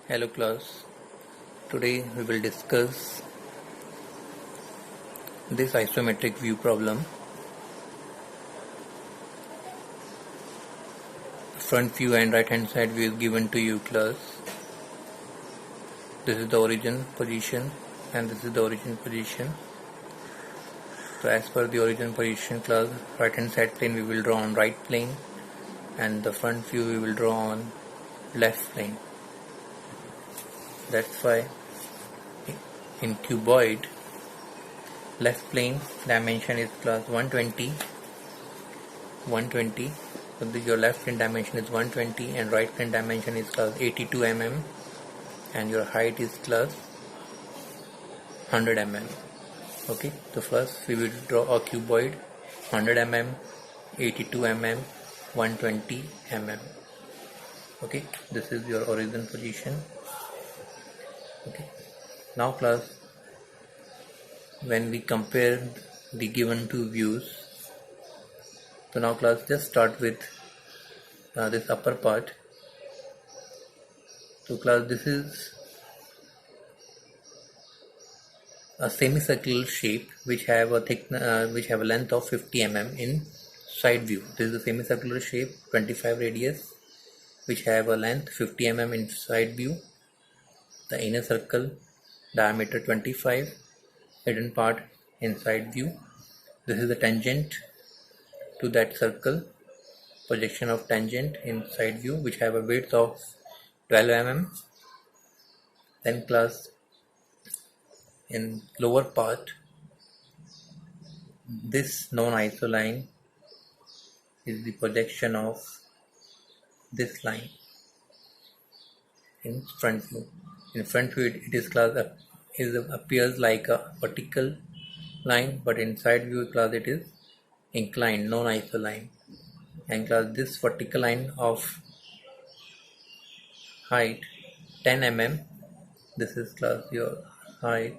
Hello class, today we will discuss this isometric view problem. Front view and right hand side view is given to you class. This is the origin position and this is the origin position. So as per the origin position class, right hand side plane we will draw on right plane and the front view we will draw on left plane. That's why in cuboid left plane dimension is class 120. So your left plane dimension is 120 and right plane dimension is class 82 mm and your height is class 100 mm. Okay, so first we will draw a cuboid 100 mm, 82 mm, 120 mm. Okay, this is your origin position. Okay, now class, when we compare the given two views, so now class, just start with this upper part. So class, this is a semicircular shape which have a length of 50 mm in side view. This is a semicircular shape, 25 radius, which have a length 50 mm in side view. The inner circle diameter 25, hidden part inside view. This is the tangent to that circle, projection of tangent in side view, which have a width of 12 mm. Then class, in lower part, this non-iso line is the projection of this line in front view. In front view it is class appears like a vertical line, but in side view class it is inclined non-iso line. And class, this vertical line of height 10 mm, this is class your height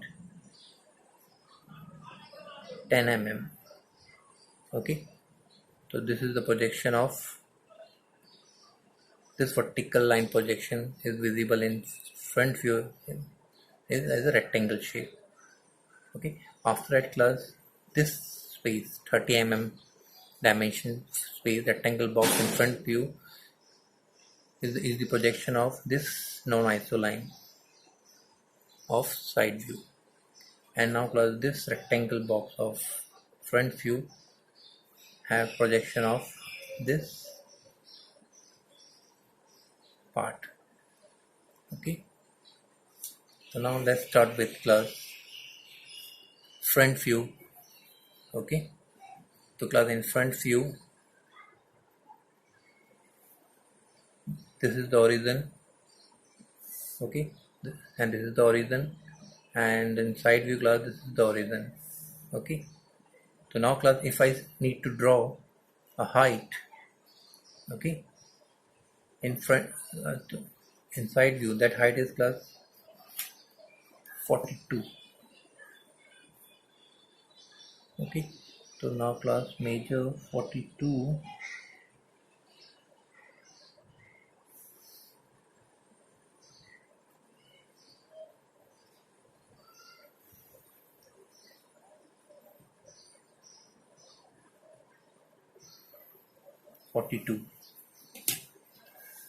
10 mm. Okay, so this is the projection of this vertical line. Projection is visible in front view as a rectangle shape. Okay, after that class, this space 30 mm dimension space rectangle box in front view is the projection of this non-iso line of side view. And now class, this rectangle box of front view have projection of this part. Okay, so now let's start with class front view. Okay, so class, in front view, this is the origin. Okay, and this is the origin, and in side view class, this is the origin. Okay, so now class, if I need to draw a height, okay, in front in side view, that height is class 42. Okay, so now class, measure 42.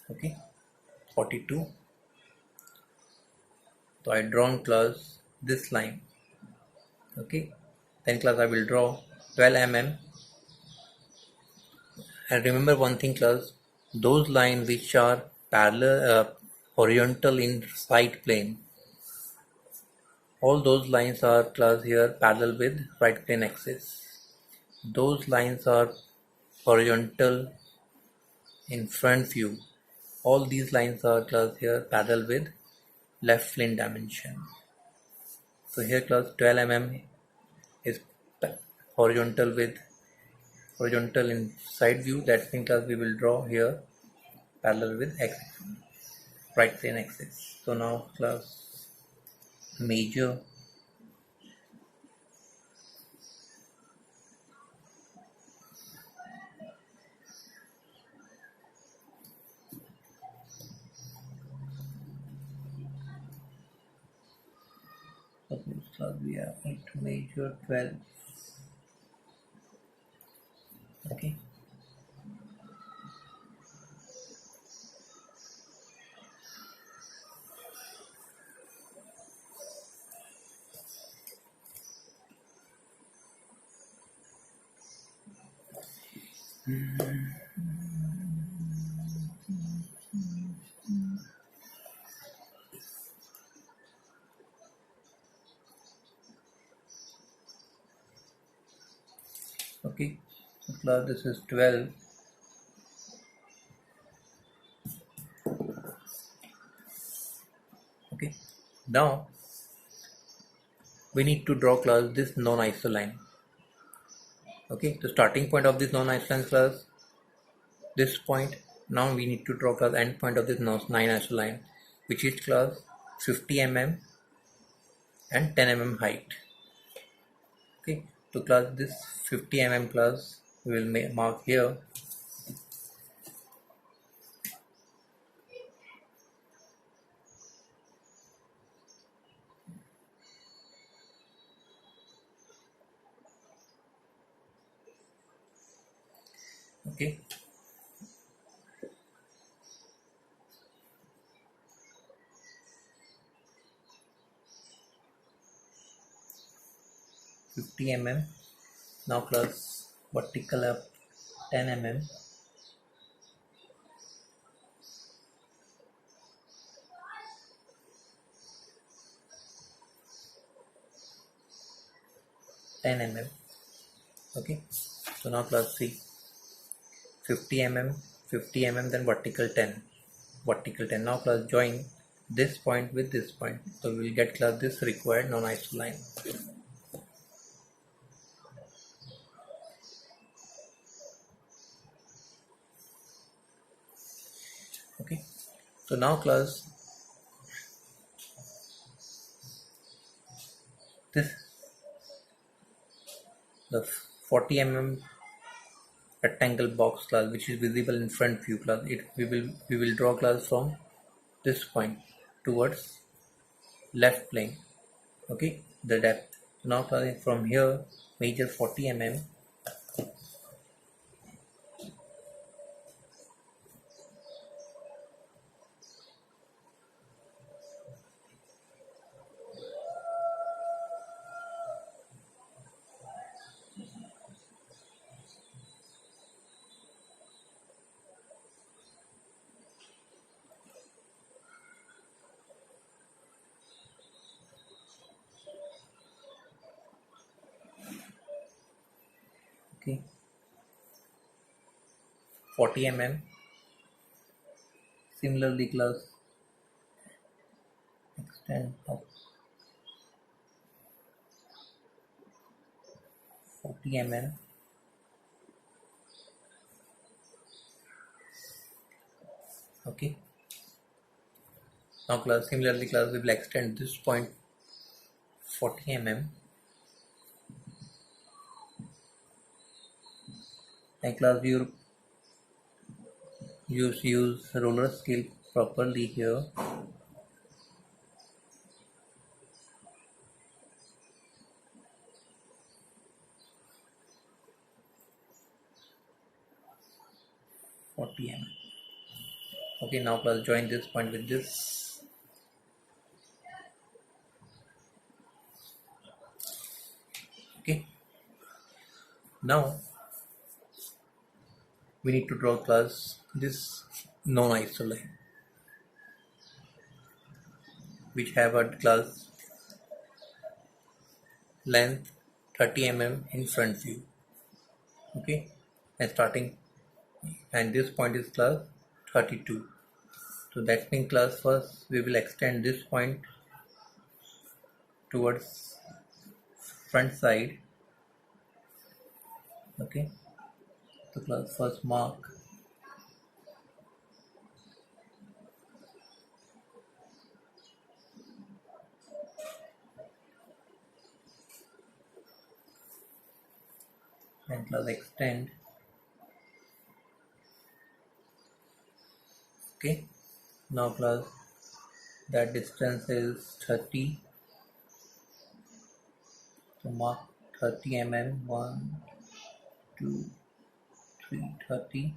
Okay, 42. So I drawn class this line. Okay, then class, I will draw 12 mm. And remember one thing class, those lines which are parallel horizontal in side plane, all those lines are class here parallel with right plane axis. Those lines are horizontal in front view. All these lines are class here parallel with left plane dimension. So here class, 12 mm is horizontal in side view. That means class, we will draw here parallel with right plane axis. So now class, measure Suppose class we have 8 major 12. Okay. Okay. So class this is 12. Okay. Now we need to draw class this non-isoline. Okay. The starting point of this non-isoline class, this point. Now we need to draw class end point of this non-isoline, which is class 50 mm and 10 mm height. Okay. To class this 50 mm class, we will mark here. Okay. 50 mm. Now class vertical up 10 mm. Okay. So now class see 50 mm, 50 mm, then vertical 10. Vertical 10. Now class join this point with this point. So we will get class this required non-isoline. Okay. So now class this the 40 mm rectangle box class which is visible in front view class. We will draw class from this point towards left plane. Okay, the depth. Now class from here measure 40 mm. Okay, 40 mm. Similarly class extend up 40 mm. Okay, now class similarly class we will extend this point 40 mm, and class you use roller scale properly here. Okay, now class join this point with this. Okay, now we need to draw class this non-isoline which have a class length 30 mm in front view. Okay, and this point is class 32. So that means class first we will extend this point towards front side. Okay, so class first mark and class extend. Okay, now class that distance is 30. So mark 30 mm, 1, 2, 3, 30.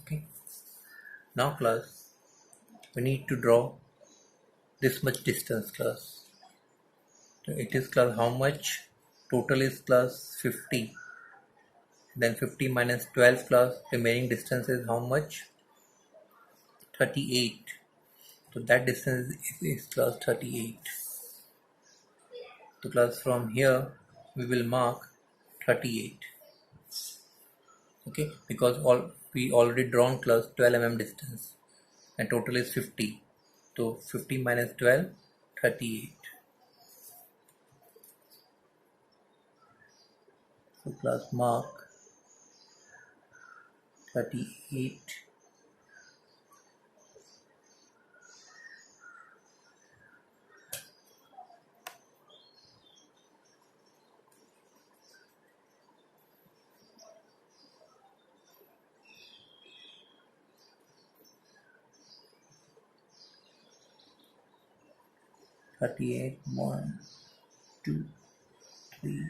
Okay. Now class, we need to draw this much distance class. So it is class how much? Total is class 50. Then 50 minus 12 class, remaining distance is how much? 38. So that distance is class 38. So class from here we will mark 38. Okay, because we already drawn class 12 mm distance and total is 50. So 50 minus 12, 38. So class mark 38. Thirty-eight, 1, 2, 3.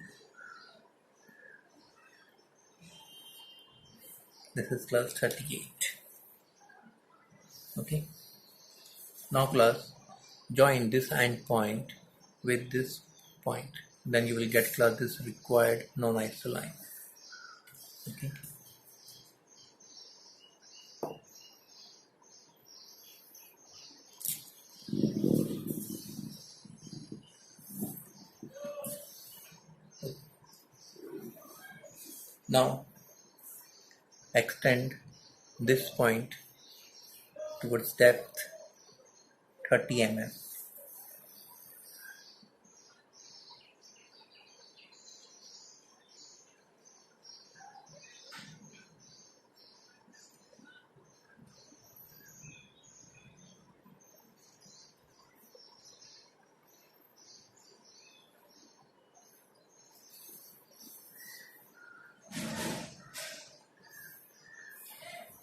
This is class 38. Okay. Now class, join this end point with this point. Then you will get class this required non-iso line. Okay. Now extend this point towards depth 30 mm.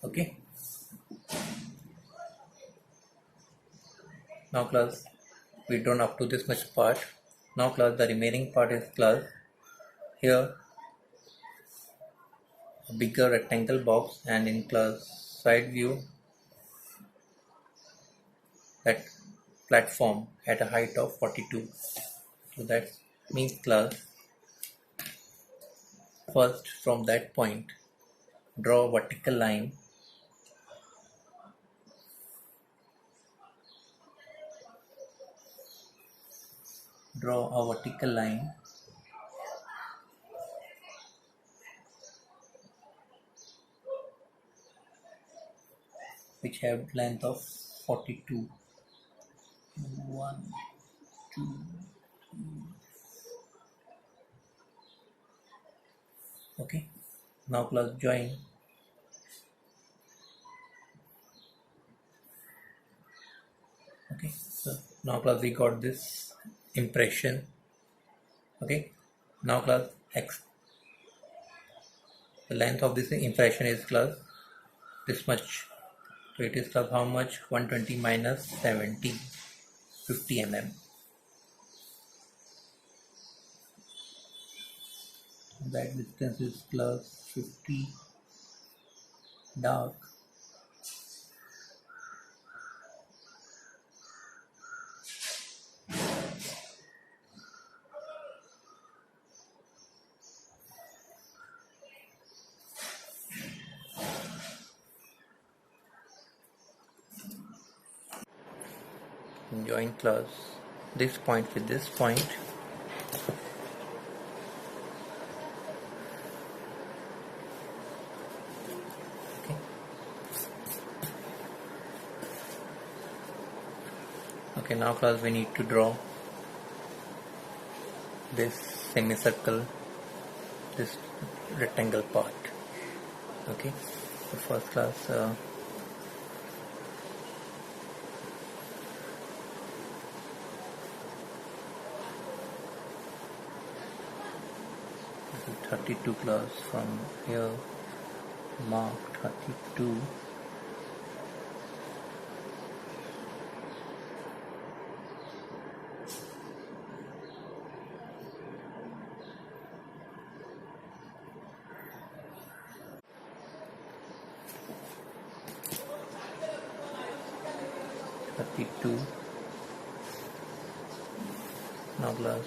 Okay. Now class, we done up to this much part. Now class, the remaining part is class here a bigger rectangle box, and in class side view that platform at a height of 42. So that means class, first from that point draw a vertical line which have length of 42. 1, 2. Okay. Now class join. Okay. So now class we got this impression. Okay. Now class x. The length of this impression is class this much. So it is class how much? 120 minus 70, 50 mm. That distance is class 50 dark. Join class this point with this point. Okay. Okay, now class we need to draw this semicircle, this rectangle part. Okay, so first class 32 class, from here mark 32. 52. Now class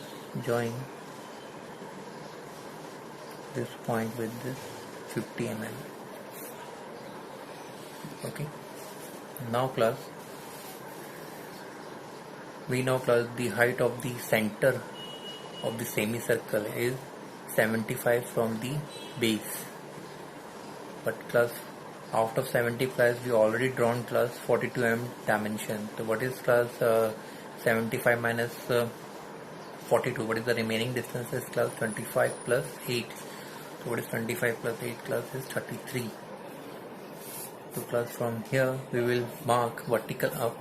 join this point with this 50 mm. Okay. Now class, we know class the height of the center of the semicircle is 75 from the base. But class, out of 70 class we already drawn class 42 mm dimension. So what is class 75 minus 42? What is the remaining distance? Is class 25 plus 8. So what is 25 plus 8? Class is 33. So class, from here we will mark vertical up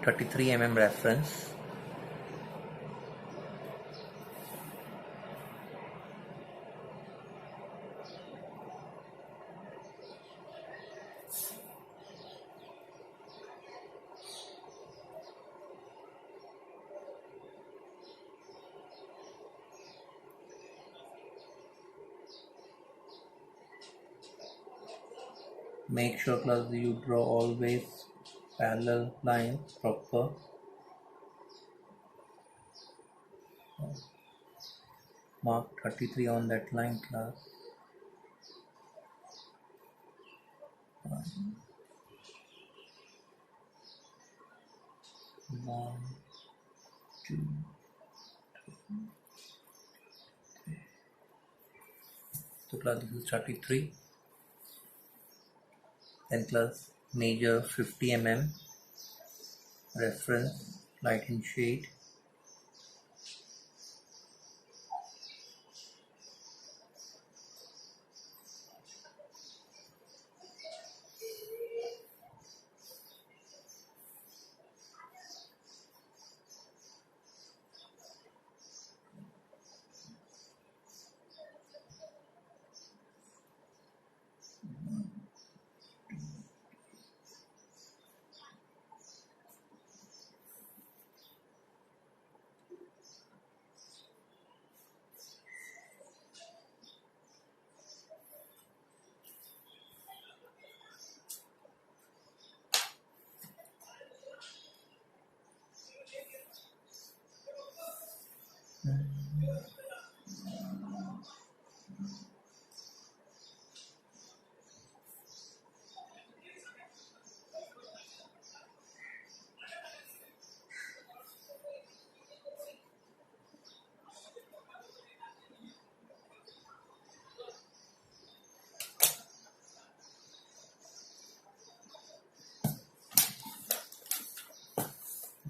33 mm reference. Make sure class you draw always parallel lines proper. Mark 33 on that line class. 1, 2, 3. So class, this is 33. Then class, measure 50 mm reference, light and shade.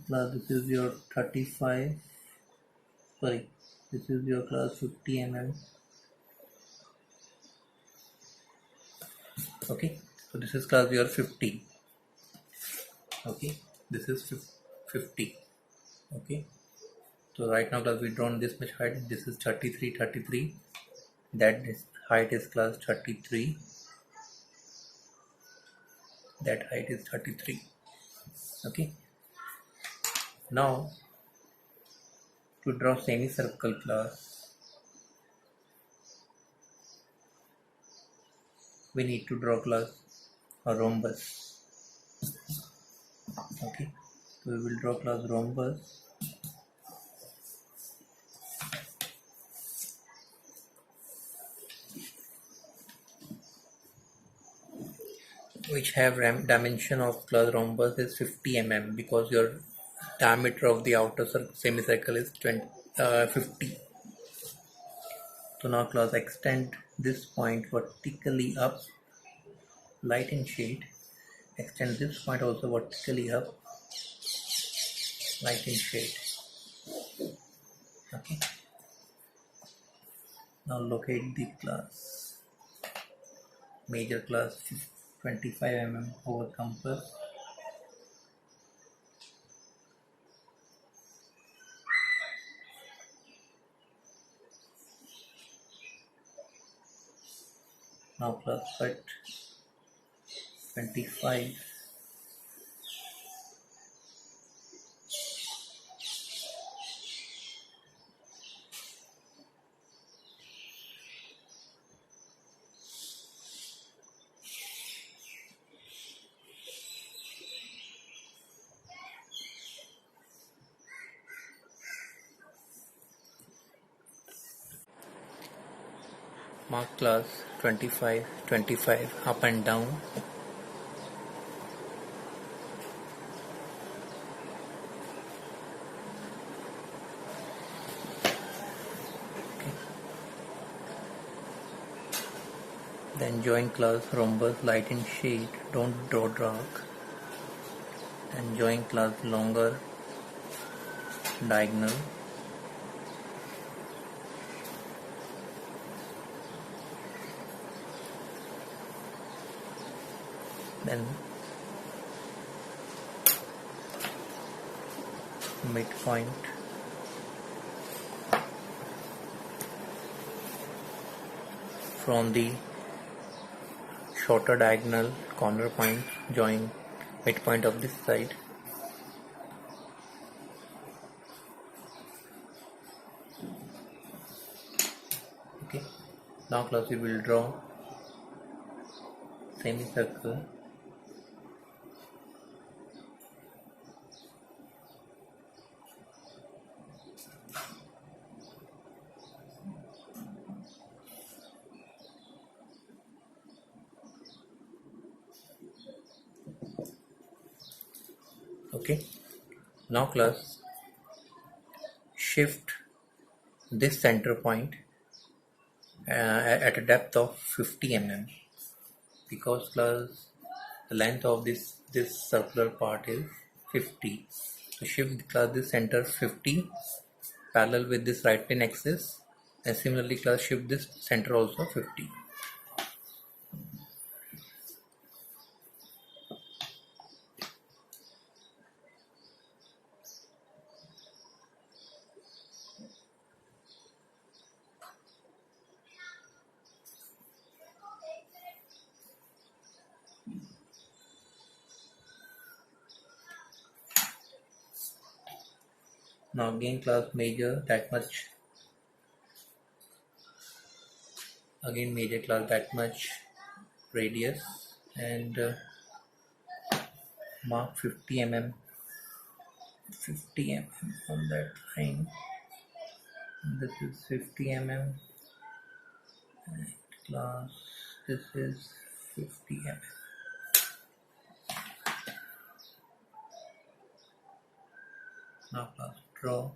Class, this is your 35. Sorry, this is your class 50 mm. Okay, so this is class your 50. Okay, this is 50. Okay, so right now class we drawn this much height. This is 33. That is height is class 33. That height is 33. Okay, now to draw semicircle class, we need to draw class a rhombus. Okay, so we will draw class rhombus. Which have dimension of class rhombus is 50 mm, because your diameter of the outer semicircle is 50. So now class, extend this point vertically up, light and shade. Extend this point also vertically up, light and shade. Okay, now locate the class, major class 25 mm over compass. Now class, cut 25. Mark class 25, 25 up and down. Okay. Then join class rhombus light and shade, don't draw dark. And join class longer diagonal. Then midpoint, from the shorter diagonal corner point join midpoint of this side. Okay, now class we will draw semicircle. Okay, now class shift this center point at a depth of 50 mm, because class the length of this circular part is 50. So shift class this center 50 parallel with this right plane axis, and similarly class shift this center also 50. Now again class measure that much, again measure class that much radius, and mark 50 mm, 50 mm on that line. This is 50 mm, and class this is 50 mm. Now class draw.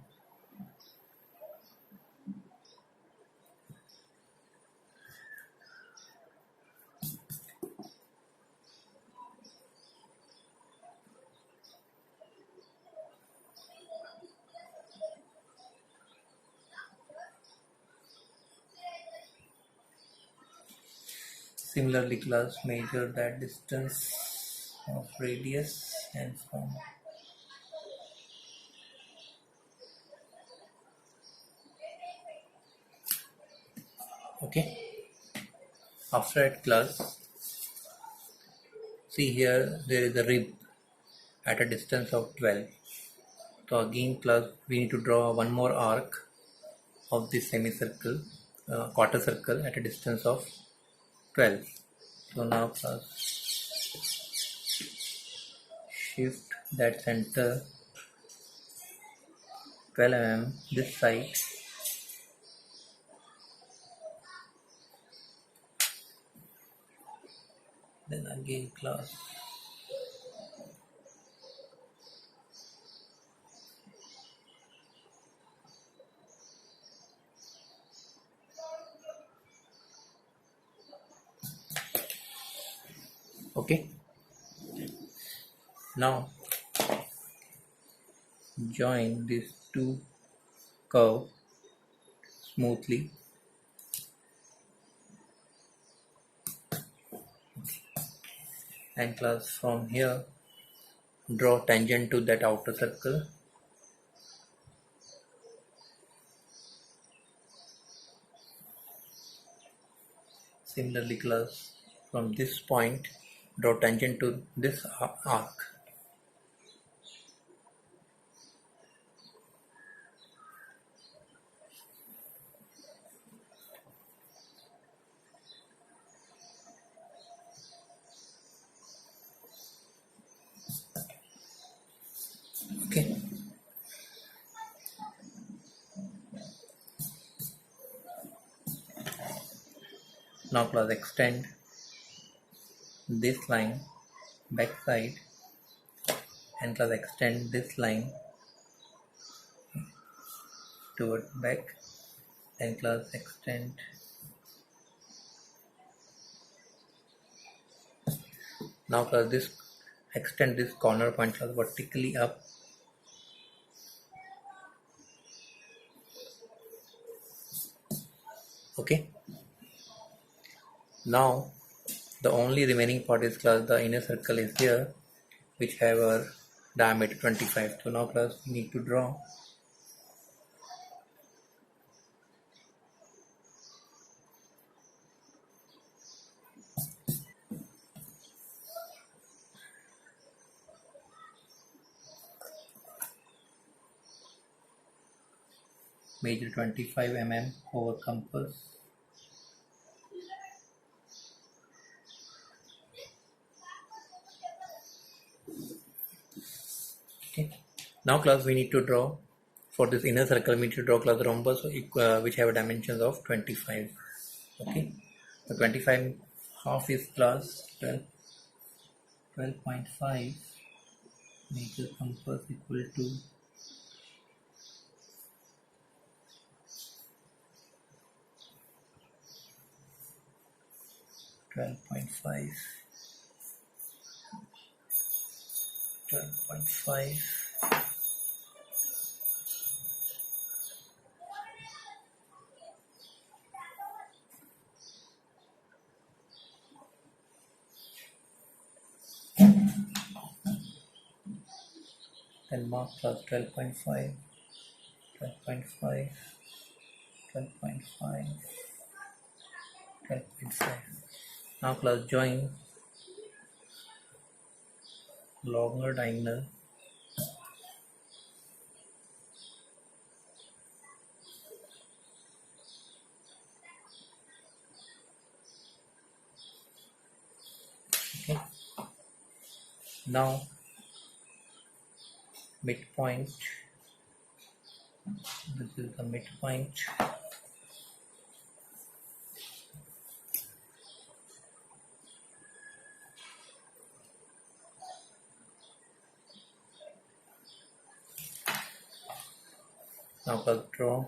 Similarly class measure that distance of radius and from okay. After that class, see here there is a rib at a distance of 12. So again class we need to draw one more arc of this semicircle, quarter circle at a distance of 12. So now class shift that center 12 mm this side, then again class okay. Now join these two curves smoothly, and class from here draw tangent to that outer circle. Similarly class from this point draw tangent to this arc. Okay. Now class extend this line back side and class extend this line toward back and class extend. Now class this extend this corner point class vertically up. Okay. Now the only remaining part is class the inner circle is here, which have a diameter 25. So now class we need to draw. Measure 25 mm over compass. Okay. Now class we need to draw for this inner circle. We need to draw class rhombus which have dimensions of 25. Okay. So 25 half is class 12.5. Major compass equal to 12.5. 12.5. Then mark class 12.5. 12.5. 12.5. 12.5. Now class join longer diagonal okay. Now midpoint, this is the midpoint. Now class draw.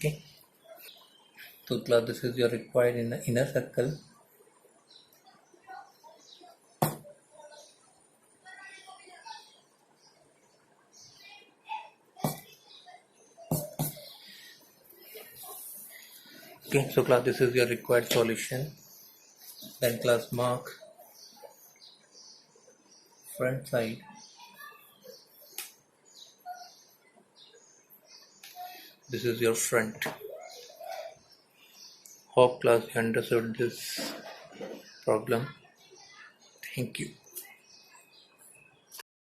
Okay. So class this is your required in the inner circle. Okay, so class this is your required solution. Then class mark front side. This is your front. Hope class you understood this problem. Thank you.